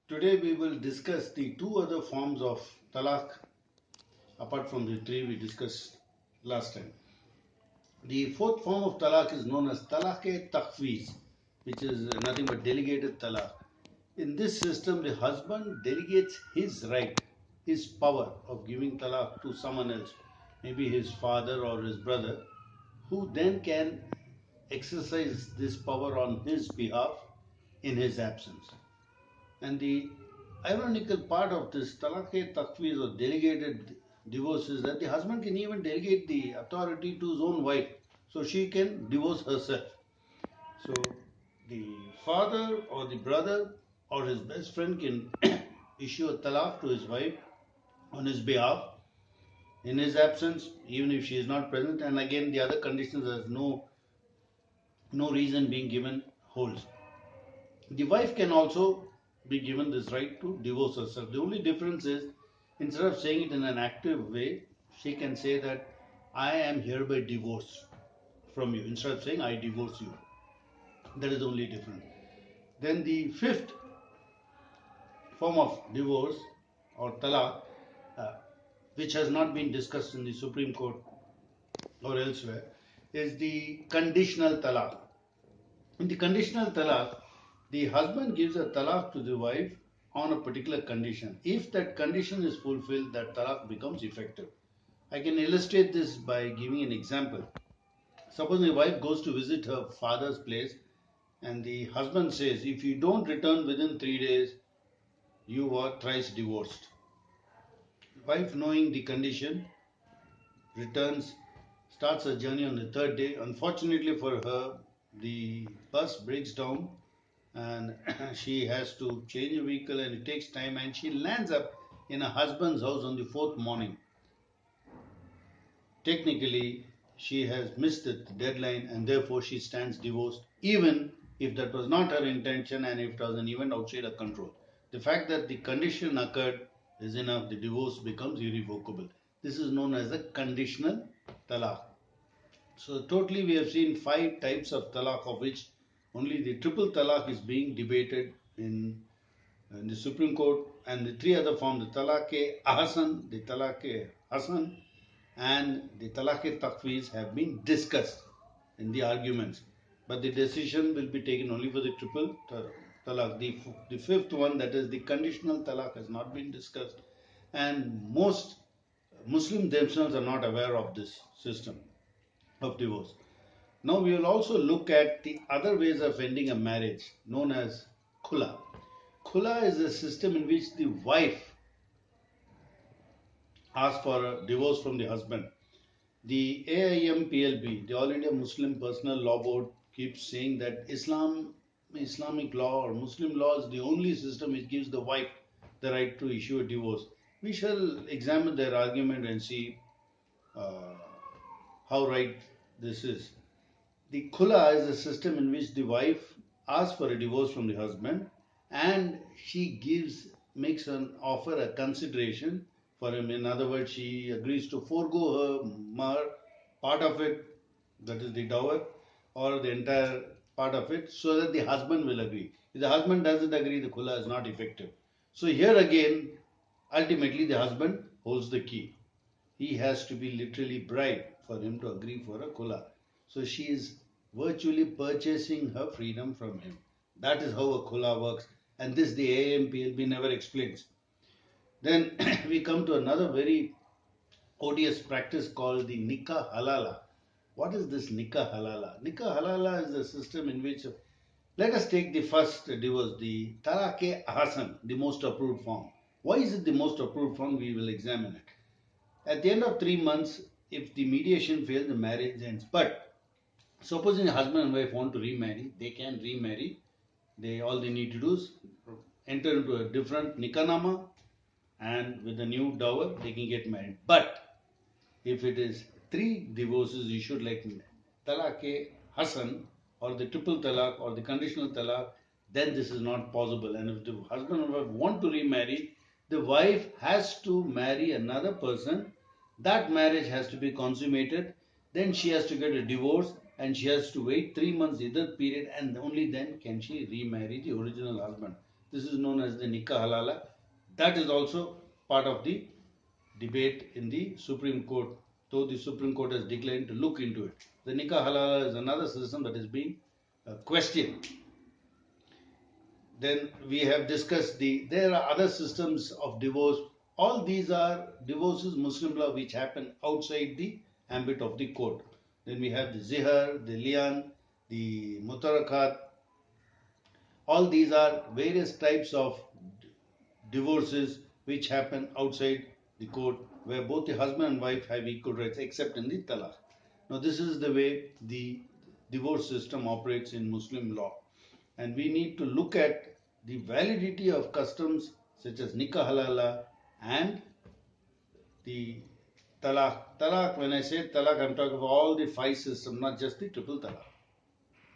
Today we will discuss the two other forms of talaq apart from the three we discussed last time. The fourth form of talaq is known as talaq-e-takhweez, which is nothing but delegated talaq. In this system, the husband delegates his right, his power of giving talaq to someone else, maybe his father or his brother, who then can exercise this power on his behalf in his absence. And the ironical part of this talaq-e-takhweez or delegated divorce is that the husband can even delegate the authority to his own wife, so she can divorce herself. So the father or the brother or his best friend can issue a talaq to his wife on his behalf in his absence, even if she is not present. And again, the other conditions as no reason being given holds. The wife can also be given this right to divorce herself. The only difference is instead of saying it in an active way, she can say that I am hereby divorced from you instead of saying I divorce you. That is the only difference. Then the fifth form of divorce or talaq, uh, which has not been discussed in the Supreme Court or elsewhere, is the conditional talaq. In the conditional talaq, the husband gives a talaq to the wife on a particular condition. If that condition is fulfilled, that talaq becomes effective. I can illustrate this by giving an example. Suppose the wife goes to visit her father's place and the husband says, if you don't return within 3 days, you are thrice divorced. Wife, knowing the condition, returns, starts her journey on the third day. Unfortunately for her, the bus breaks down and she has to change a vehicle and it takes time and she lands up in her husband's house on the fourth morning. Technically, she has missed the deadline and therefore she stands divorced, even if that was not her intention and if it was an event outside her control. The fact that the condition occurred is enough, the divorce becomes irrevocable. This is known as a conditional talaq. So totally we have seen 5 types of talaq, of which only the triple talaq is being debated in the Supreme Court, and the 3 other forms, the talaq-e-ahsan, the talaq-e-hasan, and the talaq-e-takhweez have been discussed in the arguments. But the decision will be taken only for the triple talaq. The fifth one, that is the conditional talaq, has not been discussed, and most Muslims themselves are not aware of this system of divorce. Now we will also look at the other ways of ending a marriage, known as Khula. Khula is a system in which the wife asks for a divorce from the husband. The AIMPLB, the All India Muslim Personal Law Board, keeps saying that Islamic law or Muslim law is the only system which gives the wife the right to issue a divorce. We shall examine their argument and see uh, how right this is. The khula is a system in which the wife asks for a divorce from the husband and she makes an offer, a consideration for him. In other words, she agrees to forego her mahr, part of it, that is the dower, or the entire part of it, so that the husband will agree. If the husband doesn't agree, the khula is not effective. So here again, ultimately the husband holds the key. He has to be literally bribed for him to agree for a khula. So she is virtually purchasing her freedom from him. That is how a khula works, and this the AMPLB never explains. Then we come to another very odious practice called the Nikkah Halala. What is this Nikkah Halala? Nikkah Halala is a system in which, let us take the first divorce, the Talaq-e-Ahsan, the most approved form. Why is it the most approved form? We will examine it. At the end of 3 months, if the mediation fails, the marriage ends. But supposing a husband and wife want to remarry, they can remarry. All they need to do is enter into a different nikah and with a new dower, they can get married. But if it is 3 divorces issued like talaq-e-hasan or the triple talaq or the conditional talaq, then this is not possible. And if the husband and wife want to remarry, the wife has to marry another person. That marriage has to be consummated. Then she has to get a divorce and she has to wait 3 months either period, and only then can she remarry the original husband. This is known as the Nikkah Halala. That is also part of the debate in the Supreme Court, though the Supreme Court has declined to look into it. The Nikkah Halala is another system that is being questioned. Then we have discussed there are other systems of divorce. All these are divorces, Muslim law, which happen outside the ambit of the court. Then we have the zihar, the lian, the mutarakat. All these are various types of divorces which happen outside the court, where both the husband and wife have equal rights, except in the talaq. Now, this is the way the divorce system operates in Muslim law, and we need to look at the validity of customs such as Nikkah Halala and the Talaq. Talaq, when I say Talaq, I'm talking about all the 5 systems, not just the triple Talaq.